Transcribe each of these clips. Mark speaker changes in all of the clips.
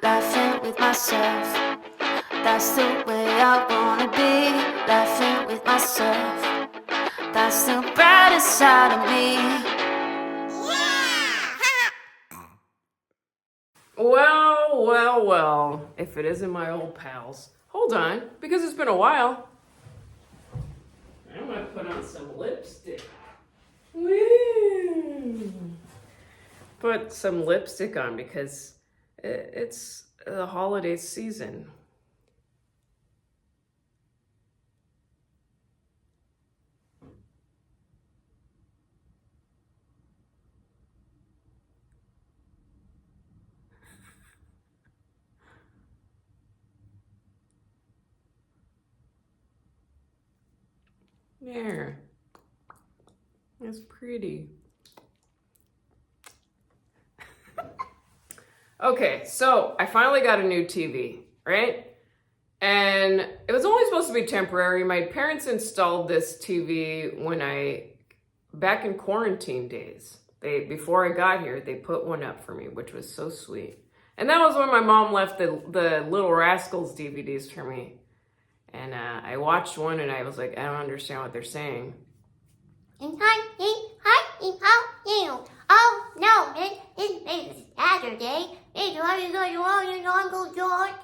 Speaker 1: laughing with myself. That's the way I wanna be, laughing with myself. That's the brightest side of me.
Speaker 2: Well, if it isn't my old pals. Hold on, because it's been a while. I'm gonna put on some lipstick. Woo! Put some lipstick on because it's the holiday season. There. It's pretty. Okay, so I finally got a new TV, right? And it was only supposed to be temporary. My parents installed this TV back in quarantine days. Before I got here, they put one up for me, which was so sweet. And that was when my mom left the Little Rascals DVDs for me. And I watched one and I was like, I don't understand what they're saying.
Speaker 3: Oh no, it's Saturday. It's Uncle George.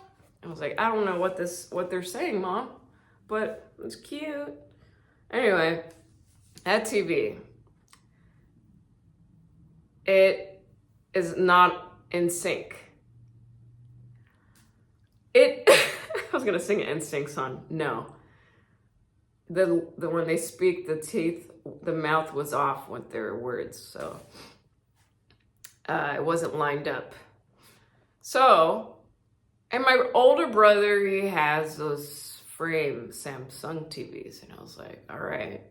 Speaker 2: I was like, I don't know what they're saying, Mom, but it's cute. Anyway, that TV, it is not in sync. I was gonna sing an NSYNC song. No. The when they speak, the mouth was off with their words, so it wasn't lined up. So, and my older brother, he has those frame Samsung TVs, and I was like, all right,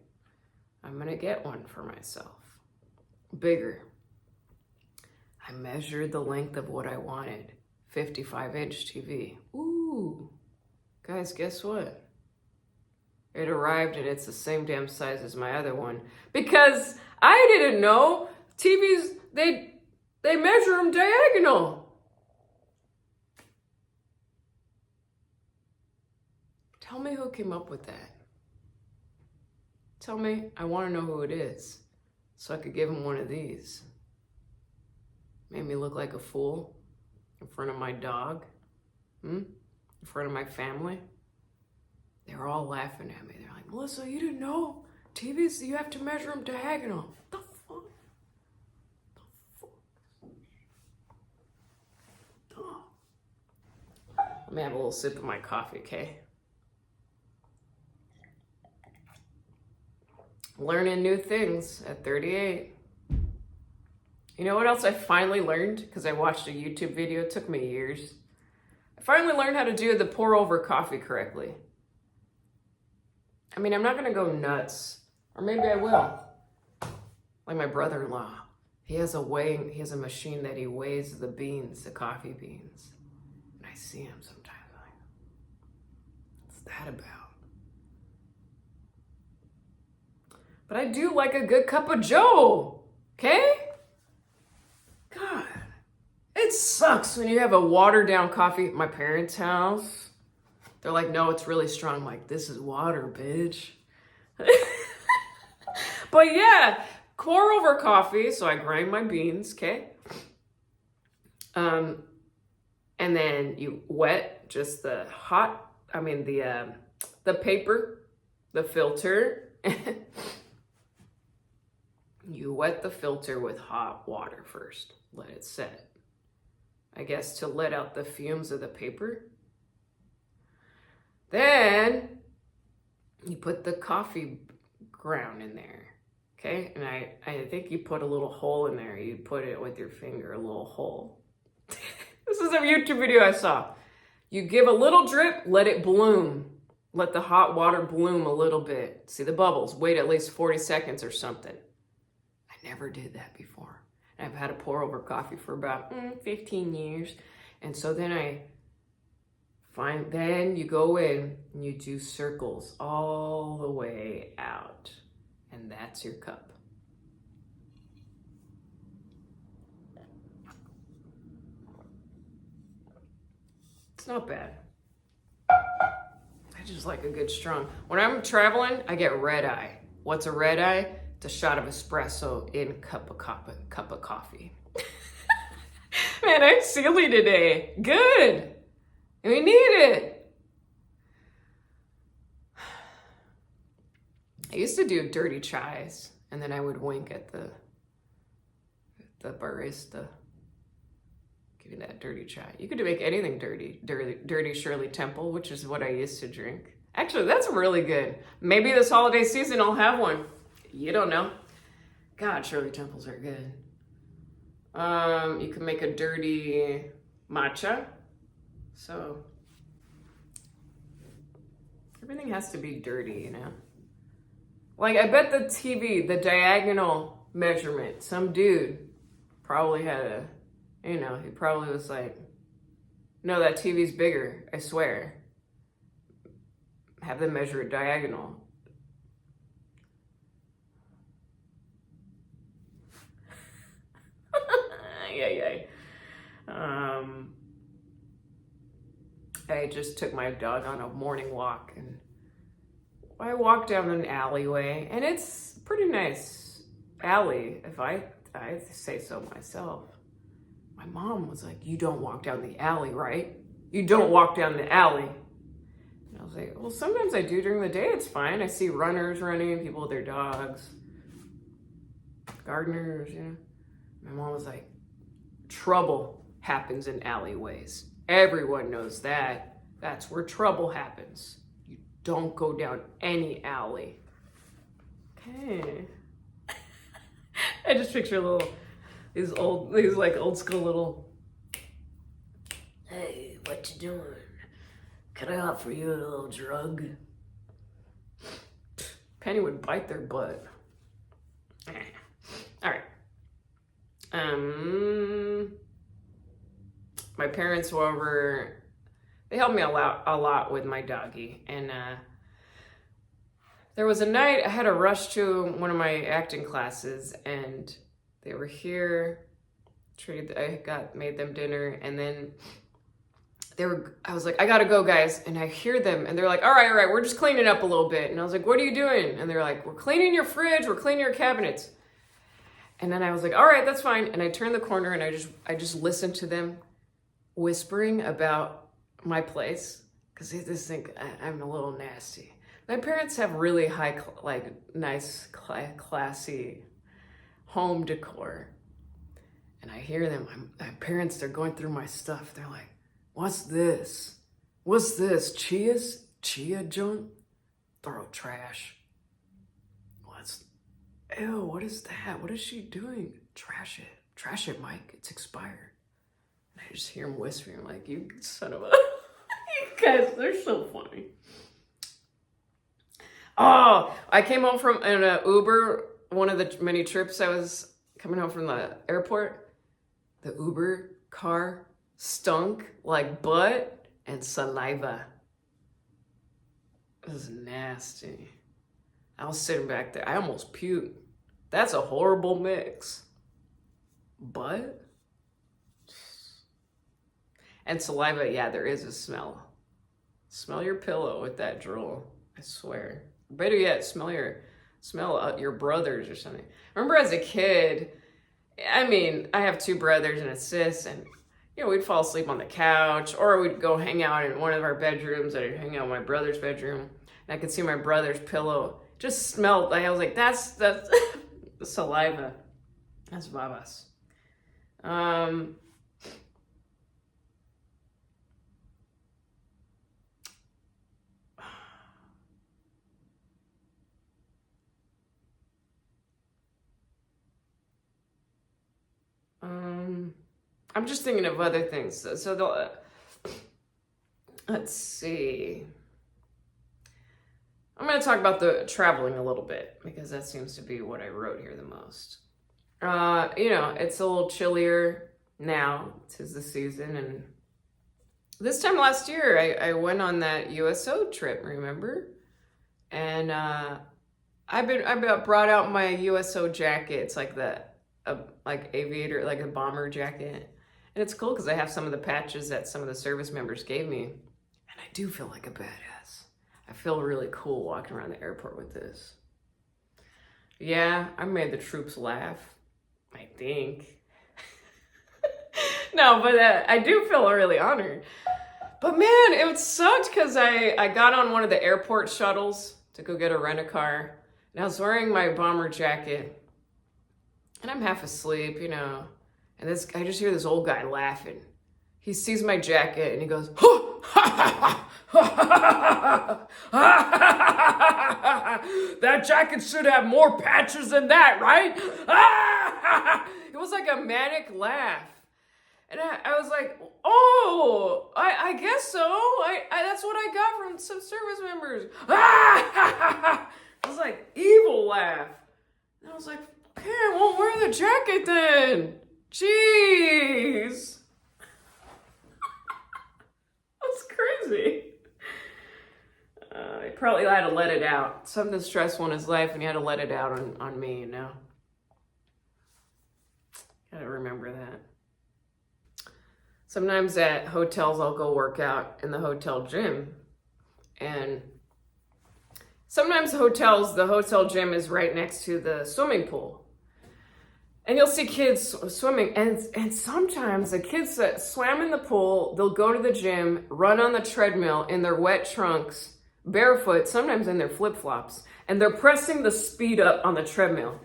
Speaker 2: I'm gonna get one for myself, bigger. I measured the length of what I wanted, 55-inch TV. Ooh, guys, guess what? It arrived and it's the same damn size as my other one. Because I didn't know TVs, they measure them diagonal. Tell me who came up with that. Tell me, I want to know who it is so I could give him one of these. Made me look like a fool in front of my dog, in front of my family. They were all laughing at me. They're like, Melissa, you didn't know TVs, you have to measure them diagonal. The fuck? Oh. Let me have a little sip of my coffee, okay? Learning new things at 38. You know what else I finally learned? Because I watched a YouTube video, it took me years. I finally learned how to do the pour over coffee correctly. I mean, I'm not gonna go nuts, or maybe I will. Like my brother-in-law, he has a machine that he weighs the beans, the coffee beans. And I see him sometimes like, what's that about? But I do like a good cup of joe, okay? God, it sucks when you have a watered down coffee at my parents' house. They're like, no, it's really strong. I'm like, this is water, bitch. But yeah, pour over coffee. So I grind my beans, okay? And then you wet just the paper, the filter. You wet the filter with hot water first. Let it set. I guess to let out the fumes of the paper. Then you put the coffee ground in there, okay? And I think you put a little hole in there. You put it with your finger, a little hole. This is a YouTube video I saw. You give a little drip, let it bloom. Let the hot water bloom a little bit. See the bubbles. Wait at least 40 seconds or something. I never did that before. And I've had a pour over coffee for about 15 years. And so then then you go in and you do circles all the way out. And that's your cup. It's not bad. I just like a good strong. When I'm traveling, I get red eye. What's a red eye? It's a shot of espresso in cup of coffee. Man, I'm silly today. Good. We need it. I used to do dirty chais, and then I would wink at the barista. Give me that dirty chai. You could make anything dirty Shirley Temple, which is what I used to drink. Actually, that's really good. Maybe this holiday season I'll have one. You don't know. God, Shirley Temples are good. You can make a dirty matcha. So everything has to be dirty, you know? Like, I bet the TV, the diagonal measurement, some dude probably had he probably was like, no, that TV's bigger, I swear. Have them measure it diagonal. Yay. I just took my dog on a morning walk, and I walked down an alleyway, and it's a pretty nice alley, if I say so myself. My mom was like, you don't walk down the alley, right? You don't walk down the alley. And I was like, well, sometimes I do during the day. It's fine. I see runners running, people with their dogs, gardeners, you know. My mom was like, trouble happens in alleyways. Everyone knows that. That's where trouble happens. You don't go down any alley. Okay. I just picture these old school little, hey, what you doing? Can I offer you a little drug? Penny would bite their butt. All right. My parents were over. They helped me a lot with my doggy, and there was a night I had to rush to one of my acting classes, and they were here. Made them dinner, and then I was like, I gotta go, guys. And I hear them, and they're like, all right, we're just cleaning up a little bit. And I was like, what are you doing? And they're like, we're cleaning your fridge, we're cleaning your cabinets. And then I was like, all right, that's fine. And I turned the corner, and I just listened to them whispering about my place, because they just think I'm a little nasty. My parents have really high, nice, classy home decor. And I hear them, my parents, they're going through my stuff. They're like, what's this? What's this? Chia junk? Throw trash. Ew, what is that? What is she doing? Trash it, Mike. It's expired. And I just hear him whispering, like, you son of a... You guys, they're so funny. Oh, I came home from an Uber, one of the many trips I was coming home from the airport. The Uber car stunk like butt and saliva. It was nasty. I was sitting back there. I almost puked. That's a horrible mix. Butt and saliva, yeah, there is a smell. Smell your pillow with that drool, I swear. Better yet, smell your brothers or something. I remember as a kid, I have 2 brothers and a sis, and we'd fall asleep on the couch, or we'd go hang out in one of our bedrooms. I'd hang out in my brother's bedroom, and I could see my brother's pillow just smelled. I was like, that's saliva. That's babas. I'm just thinking of other things. So let's see. I'm going to talk about the traveling a little bit, because that seems to be what I wrote here the most. It's a little chillier now. 'Tis the season, and this time last year, I went on that USO trip, remember? And I brought out my USO jacket. It's like aviator, like a bomber jacket. And it's cool because I have some of the patches that some of the service members gave me. And I do feel like a badass. I feel really cool walking around the airport with this. Yeah, I made the troops laugh, I think. No, but I do feel really honored. But man, it sucked because I got on one of the airport shuttles to go get a rent-a-car. And I was wearing my bomber jacket. And I'm half asleep, you know. And I just hear this old guy laughing. He sees my jacket and he goes, that jacket should have more patches than that, right? It was like a manic laugh. And I was like, oh, I guess so. That's what I got from some service members. It was like evil laugh. And I was like, okay, I won't wear the jacket then. Jeez. That's crazy. He probably had to let it out. Something stressful in his life and he had to let it out on me, you know. Gotta remember that. Sometimes at hotels, I'll go work out in the hotel gym. And sometimes the hotel gym is right next to the swimming pool. And you'll see kids swimming. And sometimes the kids that swam in the pool, they'll go to the gym, run on the treadmill in their wet trunks, barefoot, sometimes in their flip-flops. And they're pressing the speed up on the treadmill.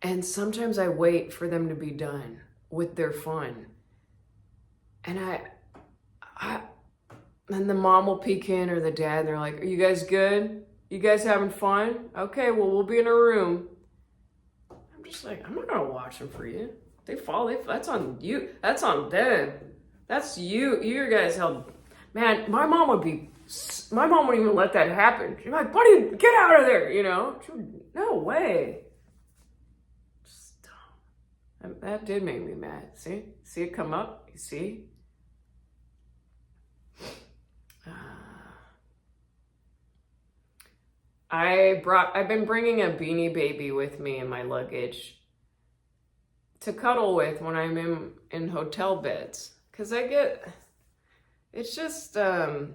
Speaker 2: And sometimes I wait for them to be done with their fun. And and the mom will peek in or the dad, and they're like, are you guys good? You guys having fun? Okay, well, we'll be in a room. I'm just like, I'm not gonna watch them for you. They fall, that's on you. That's on them. That's you. You guys held, man, my mom wouldn't even let that happen. She's like, buddy, get out of there, you know? No way. Just dumb. That did make me mad. See it come up? You see? I've been bringing a Beanie Baby with me in my luggage to cuddle with when I'm in hotel beds. Cause it's just, I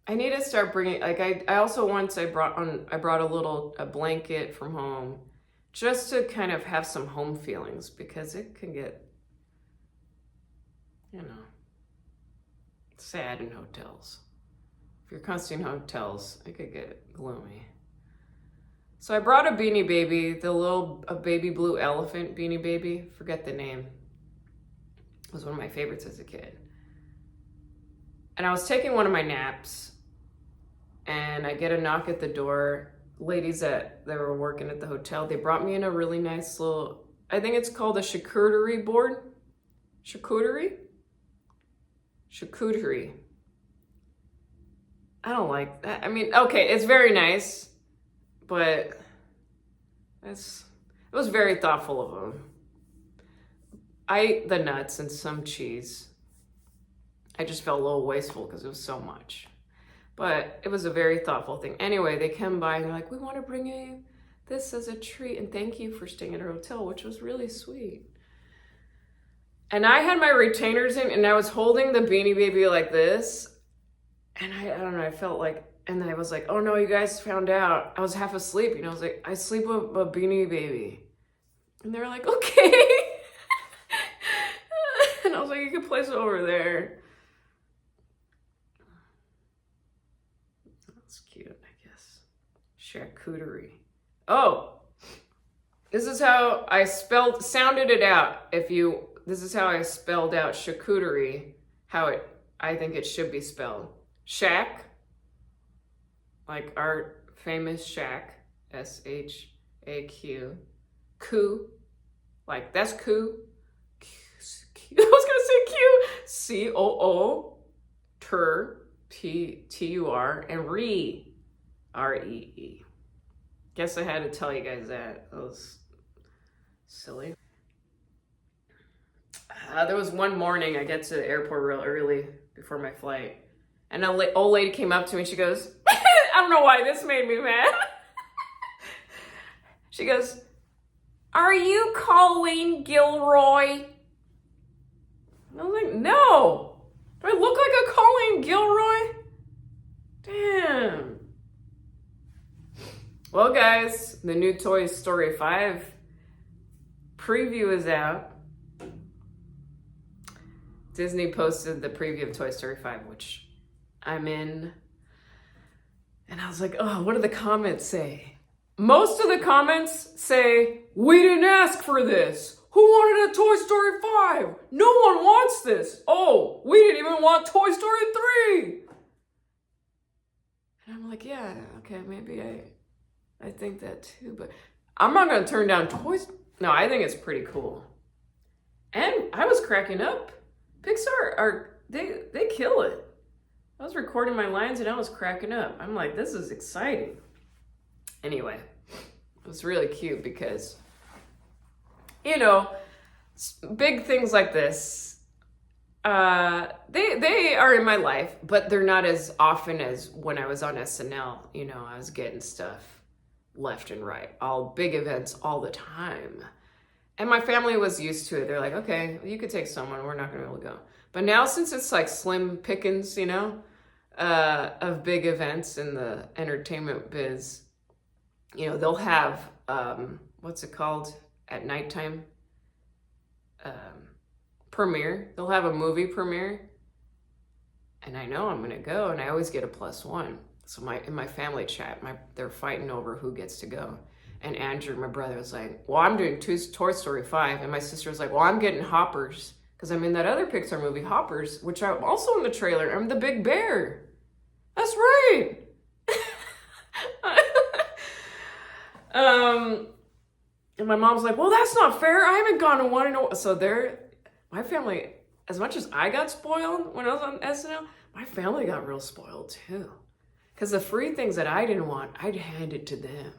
Speaker 2: need to start bringing, like I also once I brought a blanket from home just to kind of have some home feelings because it can get, you know, sad in hotels. If you're constantly in hotels, it could get gloomy. So I brought a Beanie Baby, a baby blue elephant Beanie Baby. Forget the name. It was one of my favorites as a kid. And I was taking one of my naps, and I get a knock at the door. Ladies that were working at the hotel, they brought me in a really nice little, I think it's called a charcuterie board. Charcuterie. I don't like that. I mean, okay, it's very nice, but it was very thoughtful of them. I ate the nuts and some cheese. I just felt a little wasteful because it was so much. But it was a very thoughtful thing. Anyway, they come by and they're like, we want to bring you this as a treat and thank you for staying at our hotel, which was really sweet. And I had my retainers in and I was holding the Beanie Baby like this. And I don't know, I felt like, and then I was like, oh no, you guys found out. I was half asleep, you know, I was like, I sleep with a Beanie Baby. And they were like, okay. And I was like, you can place it over there. That's cute, I guess. Charcuterie. Oh, this is how I sounded it out. This is how I spelled out charcuterie, I think it should be spelled. Shack, like our famous shack, S-H-A-Q. Coo, like that's coo. I was gonna say Q. C-O-O, T-U-R, and re, R-E-E. Guess I had to tell you guys that. That was silly. There was one morning I get to the airport real early before my flight. And an old lady came up to me and she goes, I don't know why this made me mad. She goes, are you Colleen Gilroy? And I was like, no. Do I look like a Colleen Gilroy? Damn. Well, guys, the new Toy Story 5 preview is out. Disney posted the preview of Toy Story 5, which I'm in. And I was like, oh, what do the comments say? Most of the comments say, we didn't ask for this. Who wanted a Toy Story 5? No one wants this. Oh, we didn't even want Toy Story 3. And I'm like, yeah, okay, maybe I think that too, but I'm not going to turn down toys. No, I think it's pretty cool. And I was cracking up. Pixar they kill it. I was recording my lines and I was cracking up. I'm like, this is exciting. Anyway, it was really cute because, you know, big things like this, they are in my life, but they're not as often as when I was on SNL. You know, I was getting stuff left and right, all big events all the time. And my family was used to it. They're like, okay, you could take someone, we're not gonna be able to go. But now since it's like slim pickings, you know, of big events in the entertainment biz, you know, they'll have, what's it called at nighttime? Premiere. They'll have a movie premiere. And I know I'm gonna go, and I always get a +1. So in my family chat, they're fighting over who gets to go. And Andrew, my brother, was like, well, I'm doing Toy Story 5. And my sister was like, well, I'm getting Hoppers. Because I'm in that other Pixar movie, Hoppers, which I'm also in the trailer. I'm the big bear. That's right. And my mom's like, well, that's not fair. I haven't gone to one in a... So my family, as much as I got spoiled when I was on SNL, my family got real spoiled too. Because the free things that I didn't want, I'd hand it to them.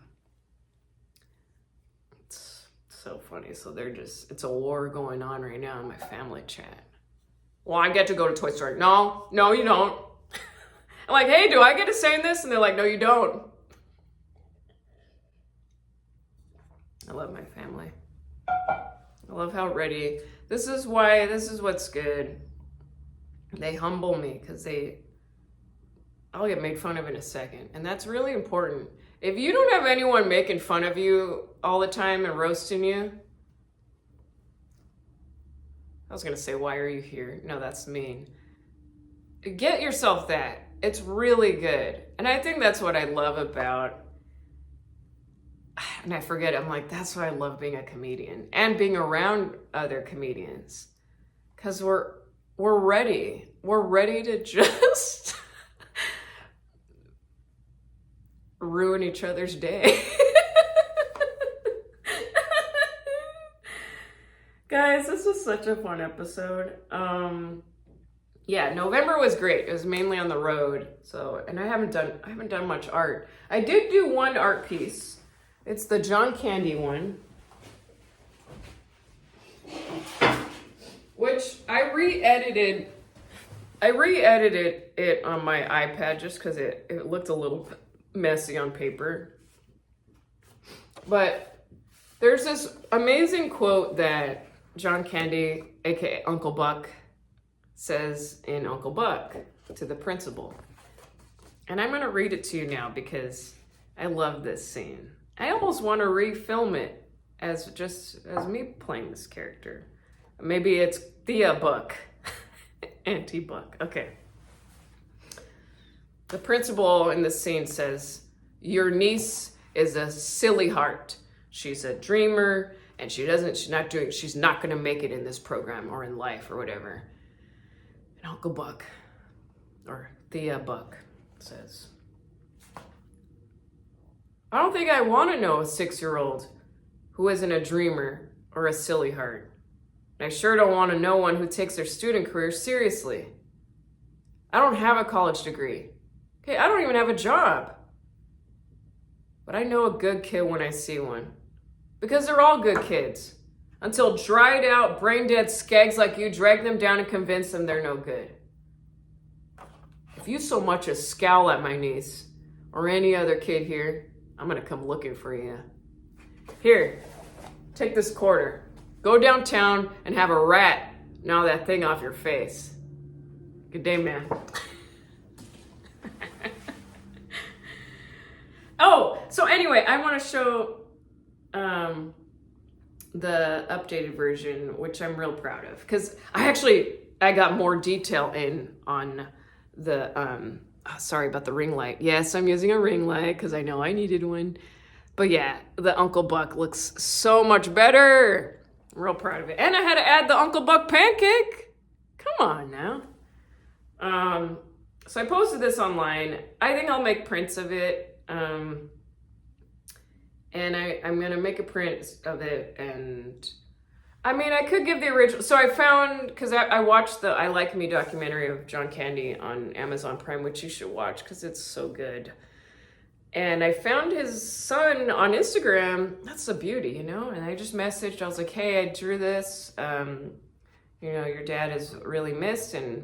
Speaker 2: It's so funny. So it's a war going on right now in my family chat. Well, I get to go to Toy Story. No, you don't. I'm like, hey, do I get to say this? And they're like, no, you don't. I love my family. I love how ready. This is what's good. They humble me because I'll get made fun of in a second. And that's really important. If you don't have anyone making fun of you all the time and roasting you, I was going to say, why are you here? No, that's mean. Get yourself that. It's really good. And I think that's what I love about, and I forget, I'm like, that's why I love being a comedian and being around other comedians. Because we're ready. We're ready to just ruin each other's day. Guys, this was such a fun episode. Yeah, November was great. It was mainly on the road. And I haven't done much art. I did do one art piece. It's the John Candy one, which I re-edited it on my iPad just because it looked a little messy on paper. But there's this amazing quote that John Candy, aka Uncle Buck, says in Uncle Buck to the principal. And I'm going to read it to you now because I love this scene. I almost want to refilm it as me playing this character. Maybe it's Thea Buck. Auntie Buck. Okay. The principal in this scene says, your niece is a silly heart. She's a dreamer and she's not going to make it in this program or in life or whatever. And Uncle Buck, or Thea Buck, says, I don't think I want to know a 6-year-old who isn't a dreamer or a silly heart. And I sure don't want to know one who takes their student career seriously. I don't have a college degree. Okay, I don't even have a job. But I know a good kid when I see one. Because they're all good kids. Until dried out, brain dead skags like you drag them down and convince them they're no good. If you so much as scowl at my niece, or any other kid here, I'm gonna come looking for you. Here, take this quarter. Go downtown and have a rat Now that thing off your face. Good day, man. Oh, so anyway, I want to show the updated version, which I'm real proud of, because I got more detail in on the sorry about the ring light. Yes, I'm using a ring light because I know I needed one. But yeah, the Uncle Buck looks so much better. I'm real proud of it. And I had to add the Uncle Buck pancake. Come on now. So I posted this online. I think I'll make prints of it. And I'm going to make a print of it. And I mean, I could give the original. So I found, because I watched the I Like Me documentary of John Candy on Amazon Prime, which you should watch because it's so good. And I found his son on Instagram. That's a beauty, you know? And I just messaged. I was like, hey, I drew this. You know, your dad is really missed and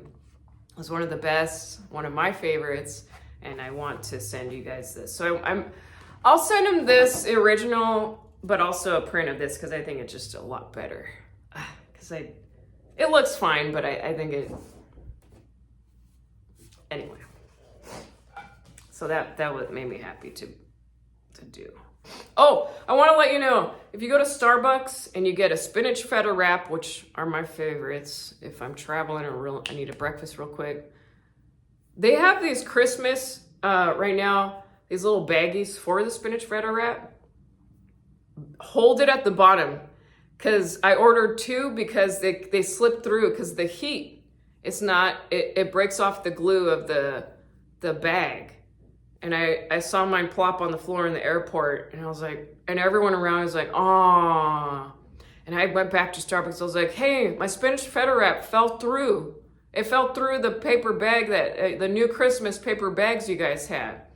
Speaker 2: was one of the best, one of my favorites. And I want to send you guys this. So I'll send him this original, but also a print of this because I think it's just a lot better. Because it looks fine, but I think it, anyway. So that what made me happy to do. Oh, I want to let you know, if you go to Starbucks and you get a spinach feta wrap, which are my favorites, if I'm traveling or I need a breakfast real quick, they have these Christmas right now, these little baggies for the spinach feta wrap. Hold it at the bottom, because I ordered 2 because they slip through because the heat, it breaks off the glue of the bag. And I saw mine plop on the floor in the airport, and I was like, and everyone around was like, "Aw." And I went back to Starbucks. I was like, "Hey, my spinach feta wrap fell through. It fell through the paper bag that the new Christmas paper bags you guys had."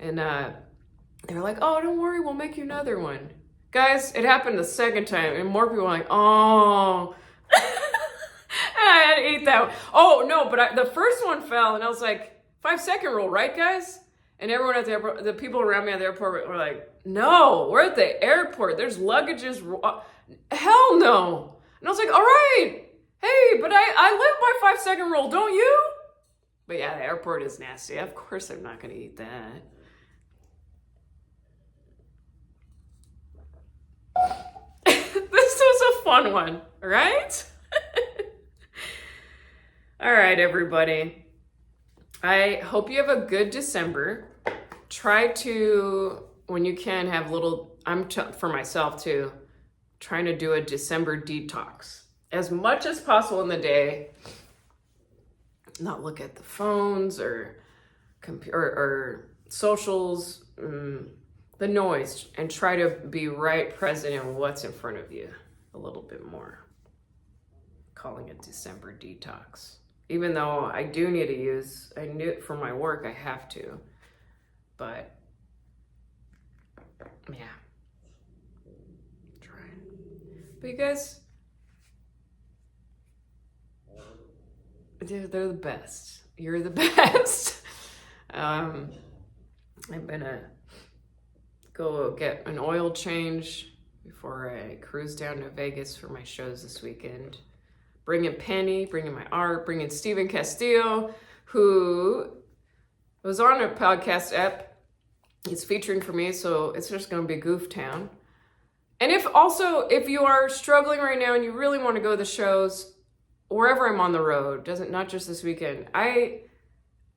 Speaker 2: And they were like, "Oh, don't worry, we'll make you another one." Guys, it happened the second time, and more people were like, "Oh." And I had to eat that one. Oh no, but the first one fell, and I was like, 5-second rule, right, guys? And everyone at the airport, the people around me at the airport were like, "No, we're at the airport. There's luggages. Hell no." And I was like, "All right. Hey, but I live by 5-second rule, don't you?" But yeah, the airport is nasty. Of course I'm not going to eat that. This was a fun one, right? All right, everybody. I hope you have a good December. Try to, when you can, have little, for myself too, trying to do a December detox. As much as possible in the day, not look at the phones or socials, the noise, and try to be right present in what's in front of you a little bit more. Calling it December detox. Even though I do need to use, I knew for my work I have to, but yeah, try. But you guys, they're the best. You're the best. I'm gonna go get an oil change before I cruise down to Vegas for my shows this weekend. Bring in Penny, bring in my art, bring in Steven Castillo, who was on a podcast app. He's featuring for me, so it's just going to be Goof Town. And if you are struggling right now and you really want to go to the shows, wherever I'm on the road, not just this weekend, I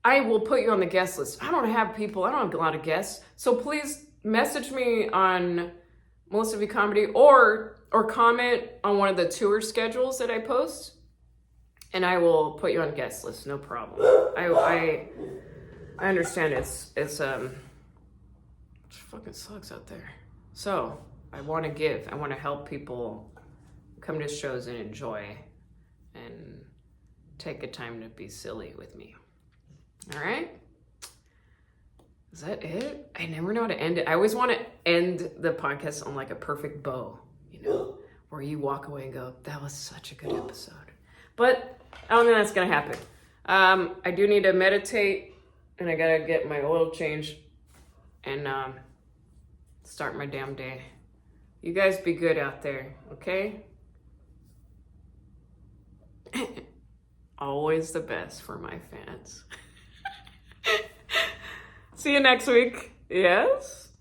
Speaker 2: will put you on the guest list. I don't have a lot of guests, so please message me on Meliss V Comedy or comment on one of the tour schedules that I post, and I will put you on guest list, no problem. I understand it fucking sucks out there. So I want to help people come to shows and enjoy and take a time to be silly with me. All right? Is that it? I never know how to end it. I always want to end the podcast on like a perfect bow, where you walk away and go, that was such a good episode. But I don't think that's going to happen. I do need to meditate, and I got to get my oil changed and start my damn day. You guys be good out there, okay? Always the best for my fans. See you next week. Yes?